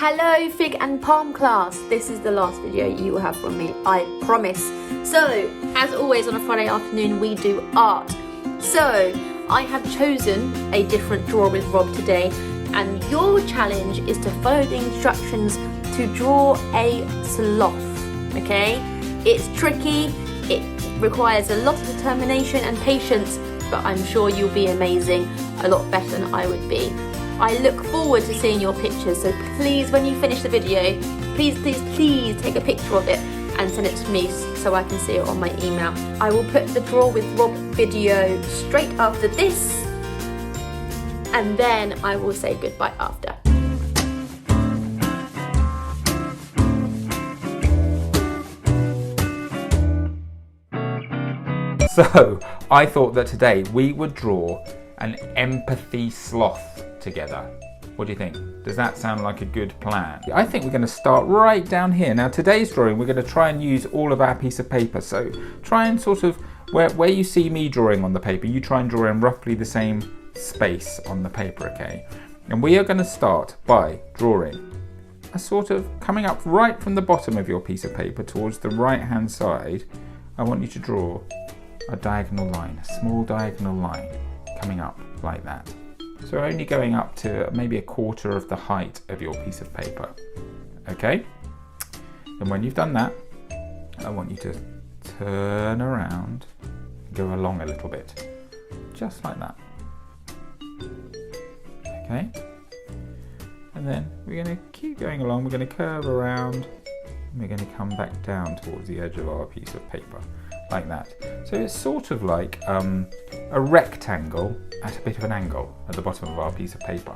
Hello Fig and Palm class, this is the last video you will have from me, I promise. So, as always on a Friday afternoon we do art. So, I have chosen a different Draw with Rob today, and your challenge is to follow the instructions to draw a sloth, okay? It's tricky, it requires a lot of determination and patience, but I'm sure you'll be amazing, a lot better than I would be. I look forward to seeing your pictures, so please, when you finish the video, please take a picture of it and send it to me so I can see it on my email. I will put the Draw with Rob video straight after this, and then I will say goodbye after. So, I thought that today we would draw an empathy sloth together. What do you think? Does that sound like a good plan? I think we're going to start right down here. Now today's drawing we're going to try and use all of our piece of paper, so try and sort of, where you see me drawing on the paper, you try and draw in roughly the same space on the paper, okay? And we are going to start by drawing a sort of, coming up right from the bottom of your piece of paper towards the right hand side. I want you to draw a diagonal line, a small diagonal line coming up like that. So only going up to maybe a quarter of the height of your piece of paper. Okay? And when you've done that, I want you to turn around, go along a little bit, just like that. Okay? And then we're going to keep going along, we're going to curve around, and we're going to come back down towards the edge of our piece of paper, like that. So it's sort of like a rectangle at a bit of an angle at the bottom of our piece of paper.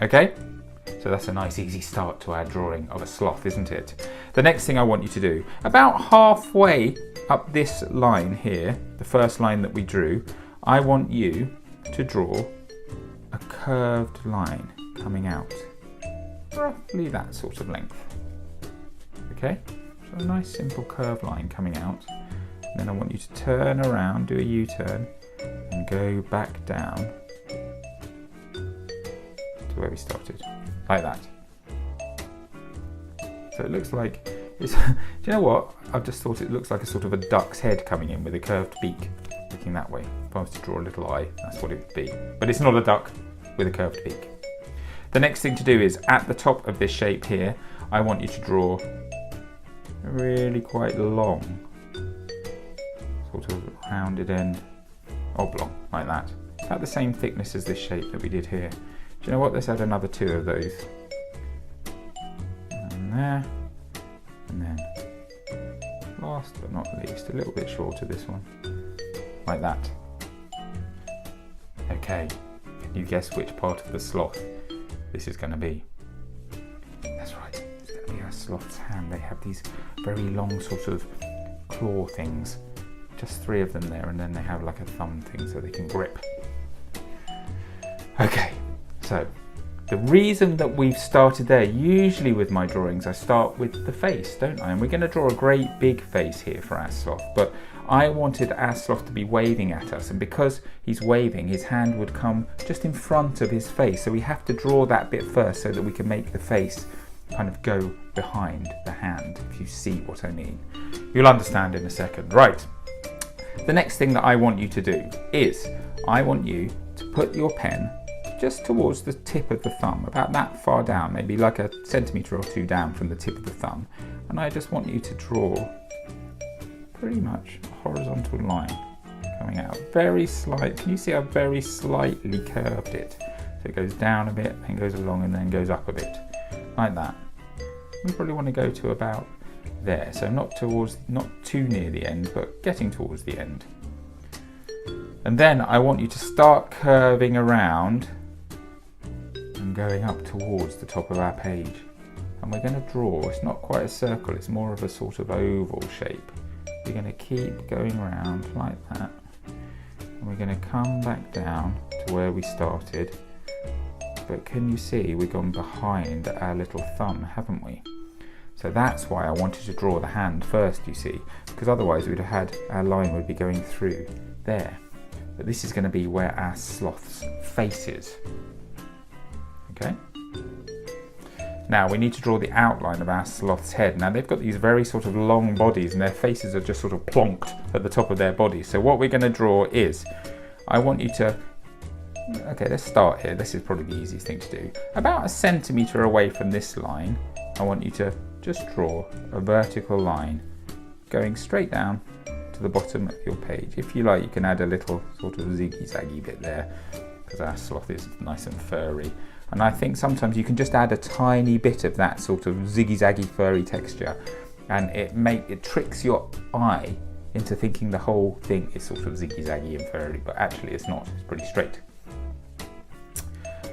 Okay? So that's a nice easy start to our drawing of a sloth, isn't it? The next thing I want you to do, about halfway up this line here, the first line that we drew, I want you to draw a curved line coming out, roughly that sort of length. Okay? So a nice simple curved line coming out. And then I want you to turn around, do a U-turn, and go back down to where we started, like that. So it looks like, it's, do you know what? I've just thought it looks like a sort of a duck's head coming in with a curved beak, looking that way. If I was to draw a little eye, that's what it would be. But it's not a duck with a curved beak. The next thing to do is, at the top of this shape here, I want you to draw a really quite long, sort of rounded end, oblong, like that. About the same thickness as this shape that we did here. Do you know what? Let's add another two of those. And there, and then last but not least, a little bit shorter this one, like that. Okay, can you guess which part of the sloth this is going to be? That's right, it's going to be a sloth's hand. They have these very long sort of claw things. Just three of them there, and then they have like a thumb thing so they can grip. Okay, so the reason that we've started there, usually with my drawings I start with the face, don't I? And we're going to draw a great big face here for our sloth, but I wanted our sloth to be waving at us, and because he's waving, his hand would come just in front of his face, so we have to draw that bit first so that we can make the face kind of go behind the hand, if you see what I mean. You'll understand in a second. Right. The next thing that I want you to do is, I want you to put your pen just towards the tip of the thumb, about that far down, maybe like a centimetre or two down from the tip of the thumb. And I just want you to draw pretty much a horizontal line coming out. Very slight, can you see I've very slightly curved it? So it goes down a bit, then goes along, and then goes up a bit, like that. We probably want to go to about there, so not too near the end, but getting towards the end. And then I want you to start curving around and going up towards the top of our page. And we're going to draw, it's not quite a circle, it's more of a sort of oval shape. We're going to keep going around like that, and we're going to come back down to where we started. But can you see we've gone behind our little thumb, haven't we? So that's why I wanted to draw the hand first, you see, because otherwise we'd have had, our line would be going through there. But this is going to be where our sloth's face is. Okay? Now we need to draw the outline of our sloth's head. Now they've got these very sort of long bodies and their faces are just sort of plonked at the top of their bodies. So what we're going to draw is, I want you to, okay, let's start here. This is probably the easiest thing to do. About 1 centimetre away from this line, I want you to just draw a vertical line going straight down to the bottom of your page. If you like, you can add a little sort of ziggy-zaggy bit there, because our sloth is nice and furry. And I think sometimes you can just add a tiny bit of that sort of ziggy-zaggy furry texture, and it tricks your eye into thinking the whole thing is sort of ziggy-zaggy and furry, but actually it's not. It's pretty straight.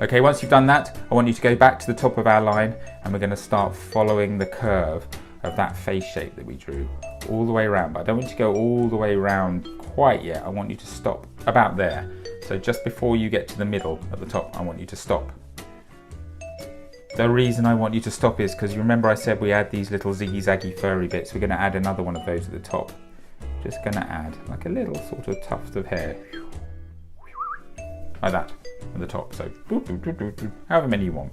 Okay, once you've done that, I want you to go back to the top of our line, and we're going to start following the curve of that face shape that we drew all the way around. But I don't want you to go all the way around quite yet. I want you to stop about there. So just before you get to the middle at the top, I want you to stop. The reason I want you to stop is because you remember I said we add these little ziggy-zaggy furry bits. We're going to add another one of those at the top. Just going to add like a little sort of tuft of hair, like that at the top. So however many you want.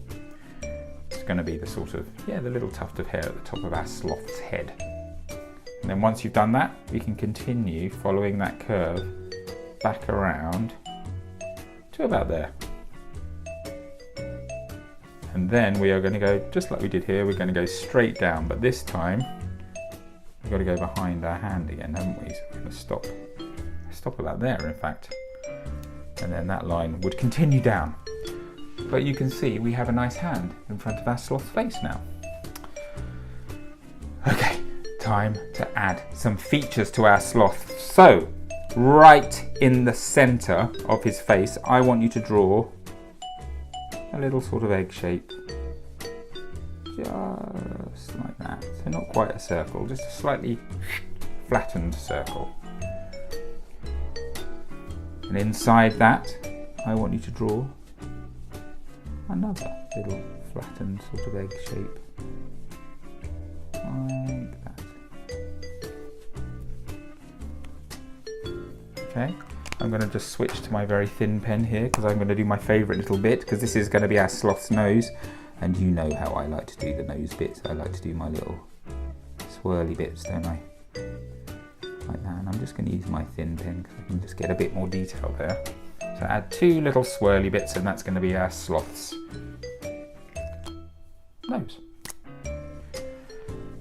It's going to be the sort of, yeah, the little tuft of hair at the top of our sloth's head. And then once you've done that, we can continue following that curve back around to about there. And then we are going to go, just like we did here, we're going to go straight down, but this time we've got to go behind our hand again, haven't we? So we're going to stop about there, in fact. And then that line would continue down. But you can see we have a nice hand in front of our sloth's face now. Okay, time to add some features to our sloth. So, right in the center of his face, I want you to draw a little sort of egg shape, just like that. So not quite a circle, just a slightly flattened circle. And inside that, I want you to draw another little flattened sort of egg shape, like that. Okay. I'm going to just switch to my very thin pen here because I'm going to do my favourite little bit, because this is going to be our sloth's nose, and you know how I like to do the nose bits. I like to do my little swirly bits, don't I? Like that. And I'm just going to use my thin pen because I can just get a bit more detail there. So add 2 little swirly bits, and that's going to be our sloth's nose.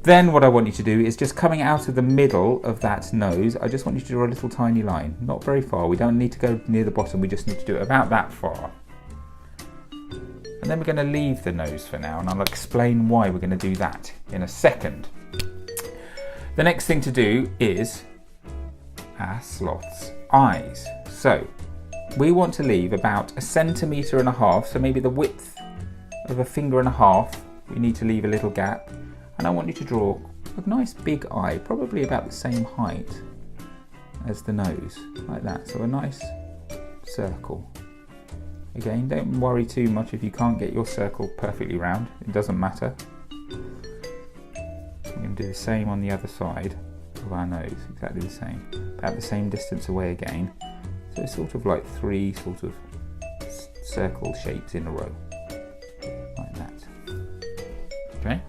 Then what I want you to do is just coming out of the middle of that nose, I just want you to draw a little tiny line, not very far. We don't need to go near the bottom, we just need to do it about that far. And then we're going to leave the nose for now, and I'll explain why we're going to do that in a second. The next thing to do is our sloth's eyes. So we want to leave about 1.5 centimetres, so maybe the width of 1.5 fingers. We need to leave a little gap. And I want you to draw a nice big eye, probably about the same height as the nose, like that. So a nice circle. Again, don't worry too much if you can't get your circle perfectly round, it doesn't matter. I'm going to do the same on the other side of our nose, exactly the same, about the same distance away again. So it's sort of like 3 sort of circle shapes in a row, like that. Okay.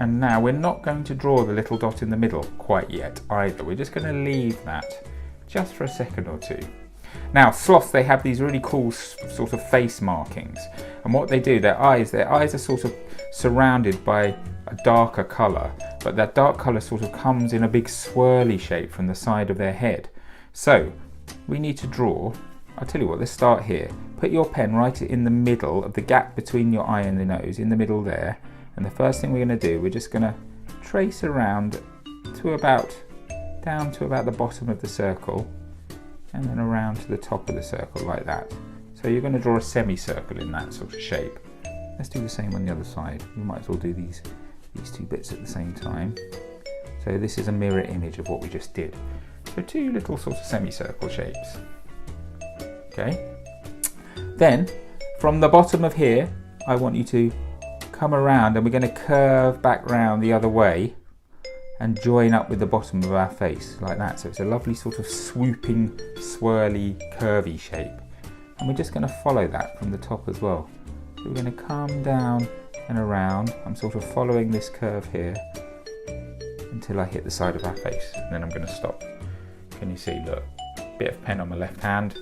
And now we're not going to draw the little dot in the middle quite yet either. We're just going to leave that just for a second or two. Now sloths, they have these really cool sort of face markings. And what they do, their eyes are sort of surrounded by a darker colour. But that dark colour sort of comes in a big swirly shape from the side of their head. So we need to draw, I'll tell you what, let's start here. Put your pen right in the middle of the gap between your eye and the nose, in the middle there. And the first thing we're going to do, we're just going to trace around to about, down to about the bottom of the circle, and then around to the top of the circle like that. So you're going to draw a semicircle in that sort of shape. Let's do the same on the other side. We might as well do these 2 bits at the same time. So this is a mirror image of what we just did. So 2 little sort of semicircle shapes. Okay. Then from the bottom of here, I want you to come around, and we're going to curve back round the other way and join up with the bottom of our face like that. So it's a lovely sort of swooping, swirly, curvy shape. And we're just going to follow that from the top as well. So So we're going to come down and around. I'm sort of following this curve here until I hit the side of our face, and then I'm going to stop. Can you see, look, bit of pen on my left hand,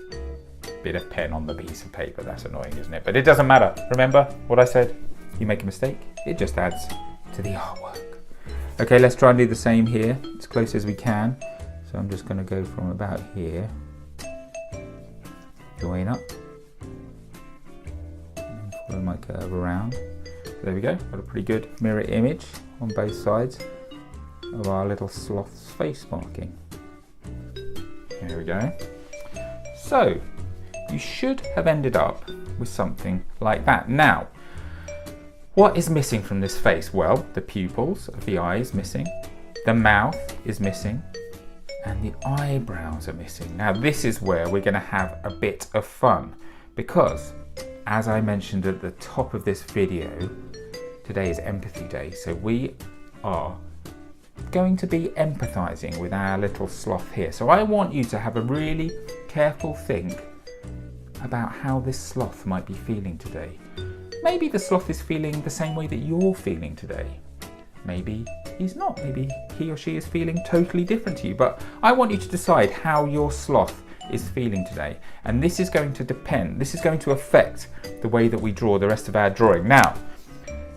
bit of pen on the piece of paper. That's annoying, isn't it? But it doesn't matter. Remember what I said? You make a mistake, it just adds to the artwork. Okay, let's try and do the same here, as close as we can. So I'm just going to go from about here, join up, and follow my curve around. There we go, got a pretty good mirror image on both sides of our little sloth's face marking. There we go. So, you should have ended up with something like that. Now, what is missing from this face? Well, the pupils of the eye is missing, the mouth is missing, and the eyebrows are missing. Now, this is where we're going to have a bit of fun, because, as I mentioned at the top of this video, today is Empathy Day, so we are going to be empathizing with our little sloth here. So I want you to have a really careful think about how this sloth might be feeling today. Maybe the sloth is feeling the same way that you're feeling today. Maybe he's not. Maybe he or she is feeling totally different to you. But I want you to decide how your sloth is feeling today. And this is going to affect the way that we draw the rest of our drawing. Now,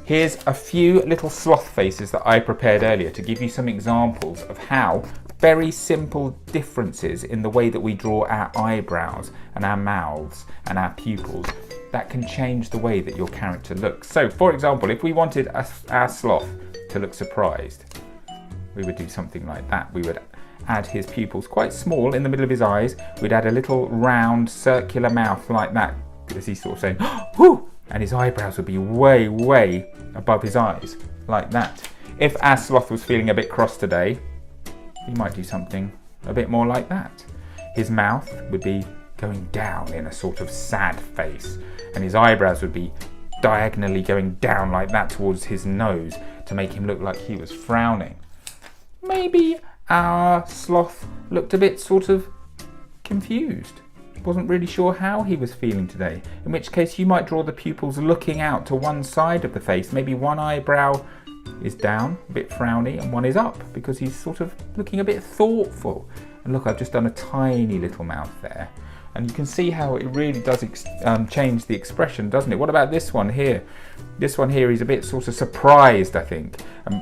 here's a few little sloth faces that I prepared earlier to give you some examples of how very simple differences in the way that we draw our eyebrows and our mouths and our pupils that can change the way that your character looks. So, for example, if we wanted our sloth to look surprised, we would do something like that. We would add his pupils quite small in the middle of his eyes. We'd add a little round circular mouth like that, as he's sort of saying, whoo! And his eyebrows would be way, way above his eyes, like that. If our sloth was feeling a bit cross today, he might do something a bit more like that. His mouth would be going down in a sort of sad face, and his eyebrows would be diagonally going down like that towards his nose to make him look like he was frowning. Maybe our sloth looked a bit sort of confused. Wasn't really sure how he was feeling today, in which case you might draw the pupils looking out to one side of the face. Maybe one eyebrow is down, a bit frowny, and one is up because he's sort of looking a bit thoughtful. And look, I've just done a tiny little mouth there, and you can see how it really does change the expression, doesn't it? What about this one here? This one here, he's a bit sort of surprised, I think,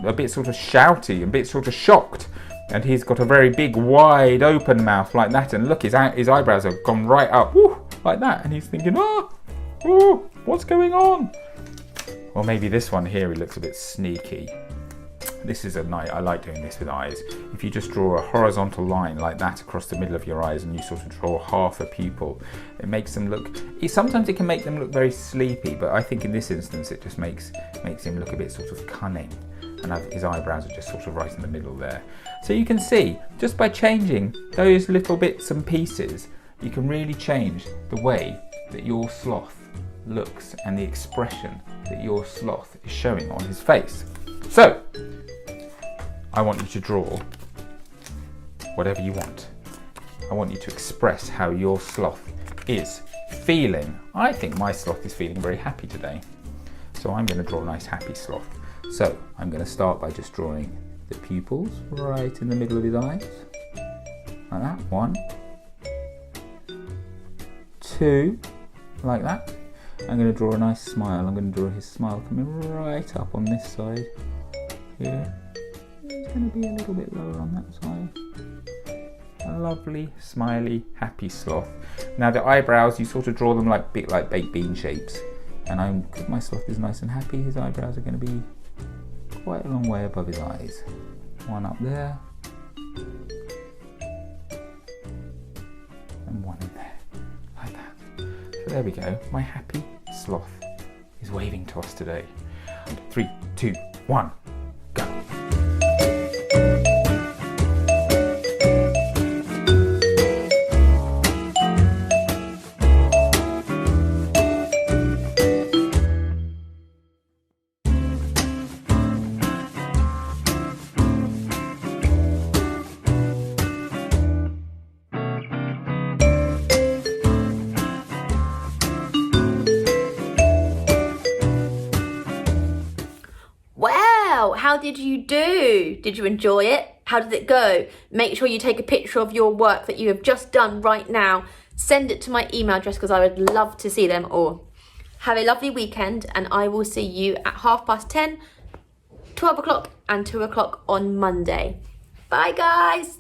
a bit sort of shouty, a bit sort of shocked. And he's got a very big, wide open mouth like that. And look, his eyebrows have gone right up, woo, like that. And he's thinking, oh, what's going on? Or maybe this one here, he looks a bit sneaky. This is I like doing this with eyes. If you just draw a horizontal line like that across the middle of your eyes and you sort of draw half a pupil, it makes them look, sometimes it can make them look very sleepy, but I think in this instance it just makes him look a bit sort of cunning. And his eyebrows are just sort of right in the middle there. So you can see, just by changing those little bits and pieces, you can really change the way that your sloth looks and the expression that your sloth is showing on his face. So, I want you to draw whatever you want. I want you to express how your sloth is feeling. I think my sloth is feeling very happy today. So I'm going to draw a nice happy sloth. So I'm going to start by just drawing the pupils right in the middle of his eyes, like that. 1, 2, like that. I'm going to draw a nice smile. I'm going to draw his smile coming right up on this side here. It's going to be a little bit lower on that side. A lovely, smiley, happy sloth. Now the eyebrows, you sort of draw them like baked bean shapes. And because my sloth is nice and happy, his eyebrows are going to be quite a long way above his eyes. 1 up there, and 1 in there, like that. So there we go, my happy sloth is waving to us today. 3, 2, 1, go. how did you do? Did you enjoy it? How did it go? Make sure you take a picture of your work that you have just done right now. Send it to my email address because I would love to see them all. Have a lovely weekend, and I will see you at 10:30, 12 o'clock and 2 o'clock on Monday. Bye guys.